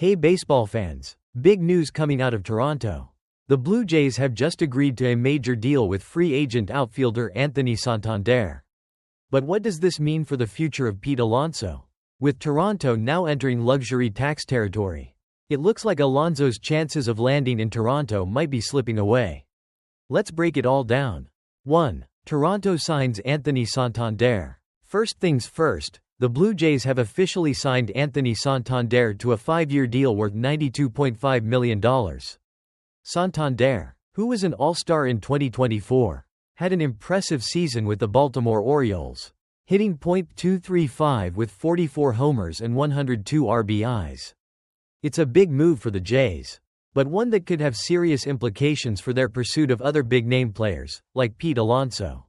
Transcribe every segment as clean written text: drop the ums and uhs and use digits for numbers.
Hey baseball fans! Big news coming out of Toronto. The Blue Jays have just agreed to a major deal with free agent outfielder Anthony Santander. But what does this mean for the future of Pete Alonso? With Toronto now entering luxury tax territory, it looks like Alonso's chances of landing in Toronto might be slipping away. Let's break it all down. 1. Toronto signs Anthony Santander. First things first, the Blue Jays have officially signed Anthony Santander to a 5-year deal worth $92.5 million. Santander, who was an All-Star in 2024, had an impressive season with the Baltimore Orioles, hitting .235 with 44 homers and 102 RBIs. It's a big move for the Jays, but one that could have serious implications for their pursuit of other big-name players, like Pete Alonso.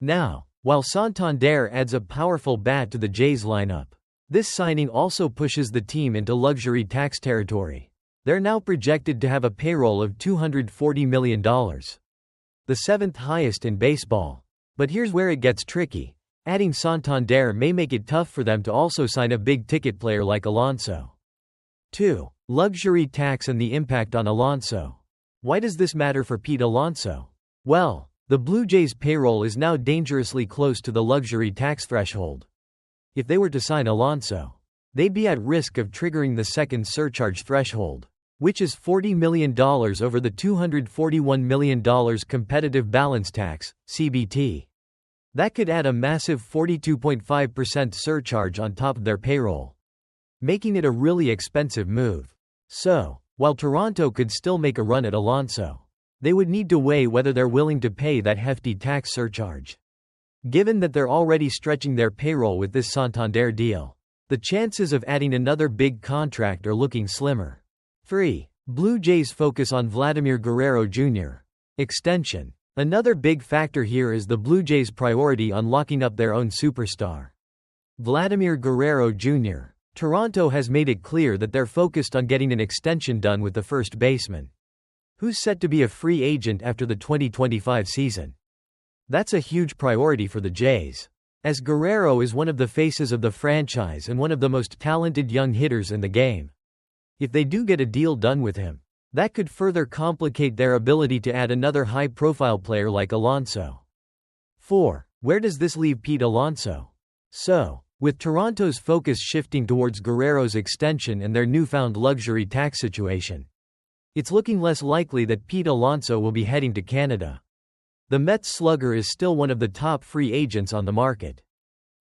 Now, while Santander adds a powerful bat to the Jays lineup, this signing also pushes the team into luxury tax territory. They're now projected to have a payroll of $240 million, the 7th highest in baseball. But here's where it gets tricky. Adding Santander may make it tough for them to also sign a big-ticket player like Alonso. 2. Luxury tax and the impact on Alonso. Why does this matter for Pete Alonso? Well, the Blue Jays' payroll is now dangerously close to the luxury tax threshold. If they were to sign Alonso, they'd be at risk of triggering the second surcharge threshold, which is $40 million over the $241 million competitive balance tax, CBT. That could add a massive 42.5% surcharge on top of their payroll, making it a really expensive move. So, while Toronto could still make a run at Alonso, they would need to weigh whether they're willing to pay that hefty tax surcharge. Given that they're already stretching their payroll with this Santander deal, the chances of adding another big contract are looking slimmer. 3. Blue Jays focus on Vladimir Guerrero Jr. extension. Another big factor here is the Blue Jays' priority on locking up their own superstar, Vladimir Guerrero Jr. Toronto has made it clear that they're focused on getting an extension done with the first baseman, who's set to be a free agent after the 2025 season. That's a huge priority for the Jays, as Guerrero is one of the faces of the franchise and one of the most talented young hitters in the game. If they do get a deal done with him, that could further complicate their ability to add another high-profile player like Alonso. 4. Where does this leave Pete Alonso? So, with Toronto's focus shifting towards Guerrero's extension and their newfound luxury tax situation, it's looking less likely that Pete Alonso will be heading to Canada. The Mets slugger is still one of the top free agents on the market,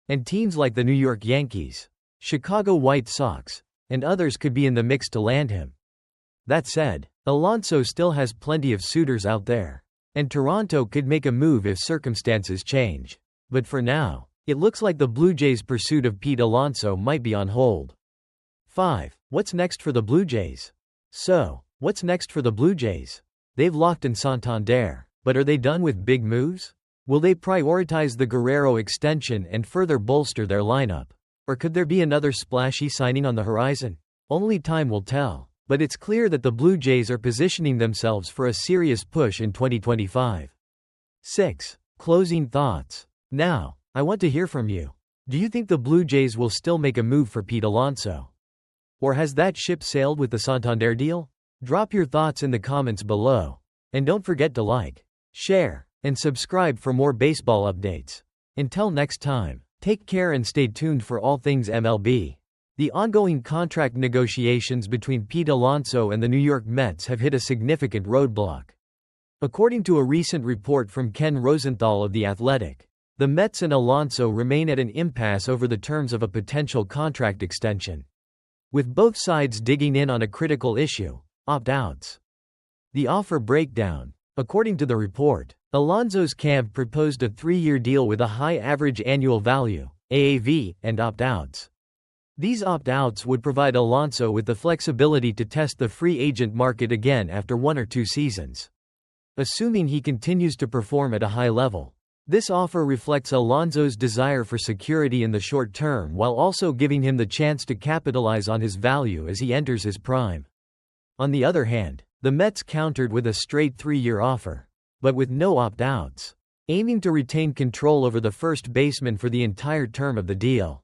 and teams like the New York Yankees, Chicago White Sox, and others could be in the mix to land him. That said, Alonso still has plenty of suitors out there, and Toronto could make a move if circumstances change. But for now, it looks like the Blue Jays' pursuit of Pete Alonso might be on hold. 5. What's next for the Blue Jays? So, what's next for the Blue Jays? They've locked in Santander, but are they done with big moves? Will they prioritize the Guerrero extension and further bolster their lineup? Or could there be another splashy signing on the horizon? Only time will tell, but it's clear that the Blue Jays are positioning themselves for a serious push in 2025. 6. Closing thoughts. Now, I want to hear from you. Do you think the Blue Jays will still make a move for Pete Alonso? Or has that ship sailed with the Santander deal? Drop your thoughts in the comments below. And don't forget to like, share, and subscribe for more baseball updates. Until next time, take care and stay tuned for all things MLB. The ongoing contract negotiations between Pete Alonso and the New York Mets have hit a significant roadblock. According to a recent report from Ken Rosenthal of The Athletic, the Mets and Alonso remain at an impasse over the terms of a potential contract extension, with both sides digging in on a critical issue: opt-outs. The offer breakdown. According to the report, Alonso's camp proposed a 3-year deal with a high average annual value, AAV, and opt-outs. These opt-outs would provide Alonso with the flexibility to test the free agent market again after 1 or 2 seasons, assuming he continues to perform at a high level. This offer reflects Alonso's desire for security in the short term while also giving him the chance to capitalize on his value as he enters his prime. On the other hand, the Mets countered with a straight 3-year offer, but with no opt-outs, aiming to retain control over the first baseman for the entire term of the deal.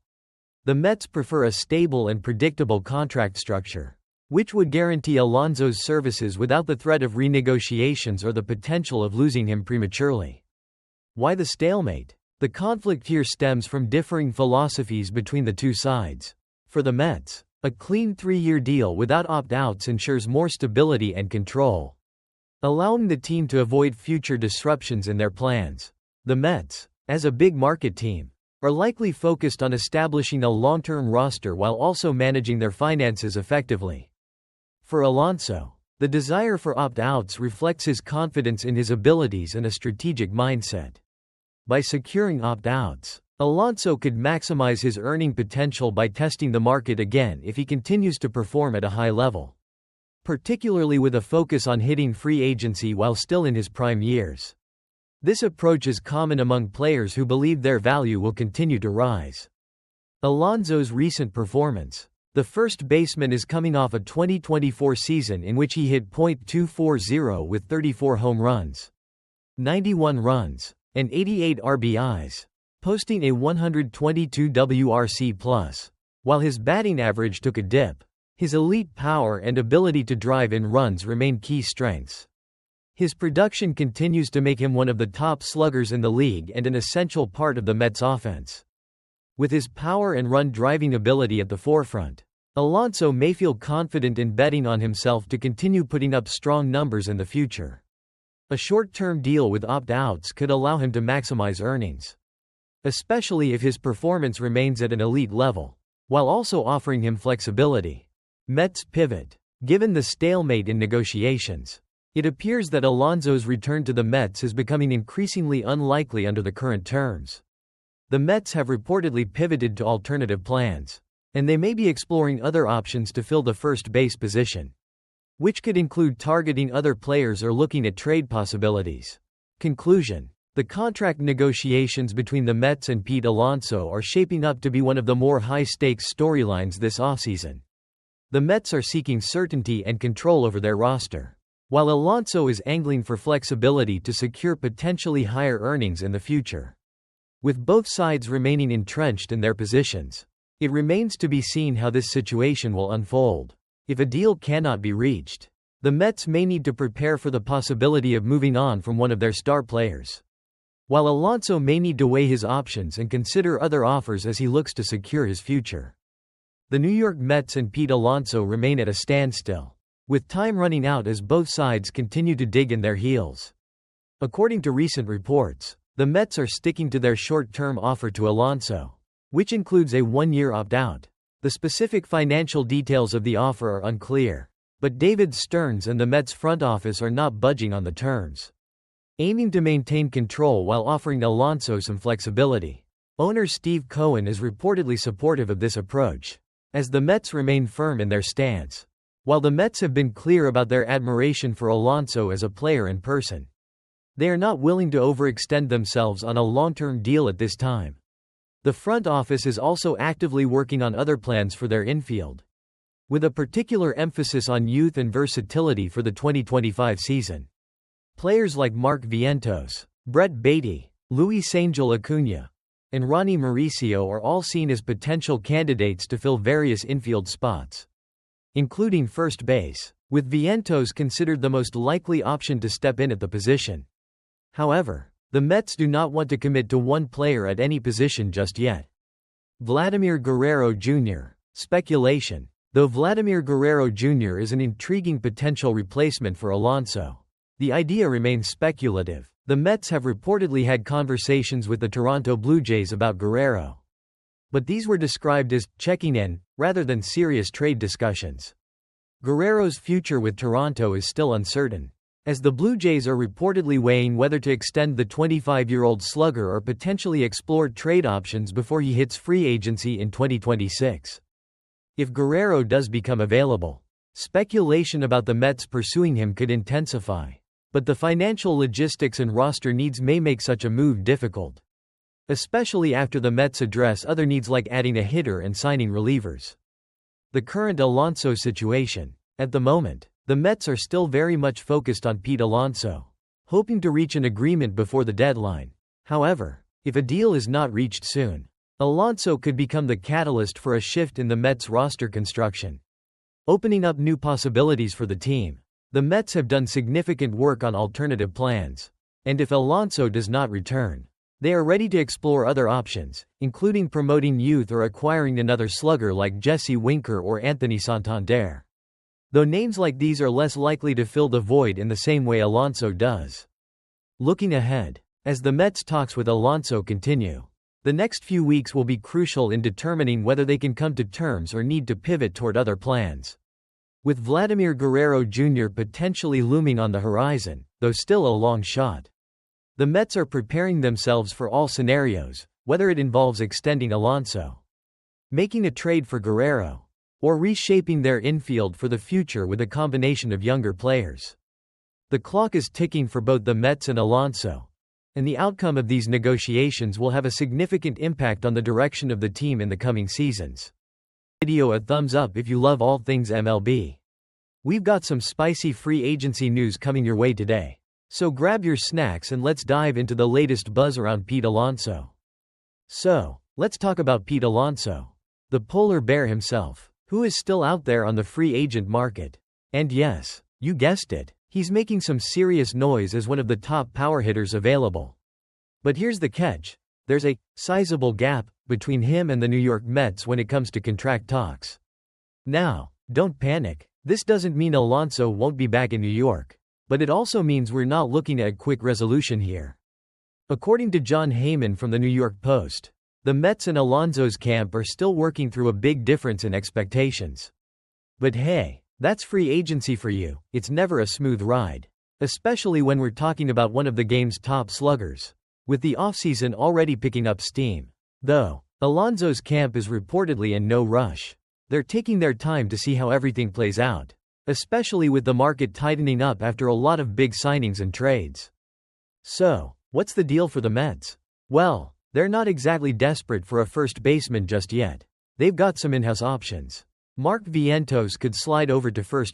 The Mets prefer a stable and predictable contract structure, which would guarantee Alonso's services without the threat of renegotiations or the potential of losing him prematurely. Why the stalemate? The conflict here stems from differing philosophies between the two sides. For the Mets, a clean 3-year deal without opt-outs ensures more stability and control, allowing the team to avoid future disruptions in their plans. The Mets, as a big market team, are likely focused on establishing a long-term roster while also managing their finances effectively. For Alonso, the desire for opt-outs reflects his confidence in his abilities and a strategic mindset. By securing opt-outs, Alonso could maximize his earning potential by testing the market again if he continues to perform at a high level, particularly with a focus on hitting free agency while still in his prime years. This approach is common among players who believe their value will continue to rise. Alonso's recent performance. The first baseman is coming off a 2024 season in which he hit .240 with 34 home runs, 91 runs, and 88 RBIs, posting a 122 WRC+. While his batting average took a dip, his elite power and ability to drive in runs remain key strengths. His production continues to make him one of the top sluggers in the league and an essential part of the Mets offense. With his power and run-driving ability at the forefront, Alonso may feel confident in betting on himself to continue putting up strong numbers in the future. A short-term deal with opt-outs could allow him to maximize earnings, especially if his performance remains at an elite level, while also offering him flexibility. Mets pivot. Given the stalemate in negotiations, it appears that Alonso's return to the Mets is becoming increasingly unlikely under the current terms. The Mets have reportedly pivoted to alternative plans, and they may be exploring other options to fill the first base position, which could include targeting other players or looking at trade possibilities. Conclusion. The contract negotiations between the Mets and Pete Alonso are shaping up to be one of the more high-stakes storylines this offseason. The Mets are seeking certainty and control over their roster, while Alonso is angling for flexibility to secure potentially higher earnings in the future. With both sides remaining entrenched in their positions, it remains to be seen how this situation will unfold. If a deal cannot be reached, the Mets may need to prepare for the possibility of moving on from one of their star players, while Alonso may need to weigh his options and consider other offers as he looks to secure his future. The New York Mets and Pete Alonso remain at a standstill, with time running out as both sides continue to dig in their heels. According to recent reports, the Mets are sticking to their short-term offer to Alonso, which includes a 1-year opt-out. The specific financial details of the offer are unclear, but David Stearns and the Mets front office are not budging on the terms, aiming to maintain control while offering Alonso some flexibility. Owner Steve Cohen is reportedly supportive of this approach, as the Mets remain firm in their stance. While the Mets have been clear about their admiration for Alonso as a player and person, they are not willing to overextend themselves on a long-term deal at this time. The front office is also actively working on other plans for their infield, with a particular emphasis on youth and versatility for the 2025 season. Players like Mark Vientos, Brett Baty, Luis Angel Acuna, and Ronnie Mauricio are all seen as potential candidates to fill various infield spots, including first base, with Vientos considered the most likely option to step in at the position. However, the Mets do not want to commit to one player at any position just yet. Vladimir Guerrero Jr. Speculation. Though Vladimir Guerrero Jr. is an intriguing potential replacement for Alonso, the idea remains speculative. The Mets have reportedly had conversations with the Toronto Blue Jays about Guerrero, but these were described as checking in, rather than serious trade discussions. Guerrero's future with Toronto is still uncertain, as the Blue Jays are reportedly weighing whether to extend the 25-year-old slugger or potentially explore trade options before he hits free agency in 2026. If Guerrero does become available, speculation about the Mets pursuing him could intensify, but the financial logistics and roster needs may make such a move difficult, especially after the Mets address other needs like adding a hitter and signing relievers. The current Alonso situation. At the moment, the Mets are still very much focused on Pete Alonso, hoping to reach an agreement before the deadline. However, if a deal is not reached soon, Alonso could become the catalyst for a shift in the Mets' roster construction. opening up new possibilities for the team. The Mets have done significant work on alternative plans. And if Alonso does not return, they are ready to explore other options, including promoting youth or acquiring another slugger like Jesse Winker or Anthony Santander. Though names like these are less likely to fill the void in the same way Alonso does. Looking ahead, as the Mets' talks with Alonso continue, the next few weeks will be crucial in determining whether they can come to terms or need to pivot toward other plans. With Vladimir Guerrero Jr. potentially looming on the horizon, though still a long shot, the Mets are preparing themselves for all scenarios, whether it involves extending Alonso, making a trade for Guerrero, or reshaping their infield for the future with a combination of younger players. The clock is ticking for both the Mets and Alonso, and the outcome of these negotiations will have a significant impact on the direction of the team in the coming seasons. Video a thumbs up if you love all things MLB. We've got some spicy free agency news coming your way today. So grab your snacks and let's dive into the latest buzz around Pete Alonso. So, let's talk about Pete Alonso, the polar bear himself, who is still out there on the free agent market. And yes, you guessed it, he's making some serious noise as one of the top power hitters available. But here's the catch. There's a sizable gap between him and the New York Mets when it comes to contract talks. Now, don't panic. This doesn't mean Alonso won't be back in New York. But it also means we're not looking at a quick resolution here. According to John Heyman from the New York Post, the Mets and Alonso's camp are still working through a big difference in expectations. But hey, that's free agency for you. It's never a smooth ride. Especially when we're talking about one of the game's top sluggers. With the offseason already picking up steam. Though, Alonso's camp is reportedly in no rush. They're taking their time to see how everything plays out. Especially with the market tightening up after a lot of big signings and trades. So, what's the deal for the Mets? Well, they're not exactly desperate for a first baseman just yet. They've got some in-house options. Mark Vientos could slide over to first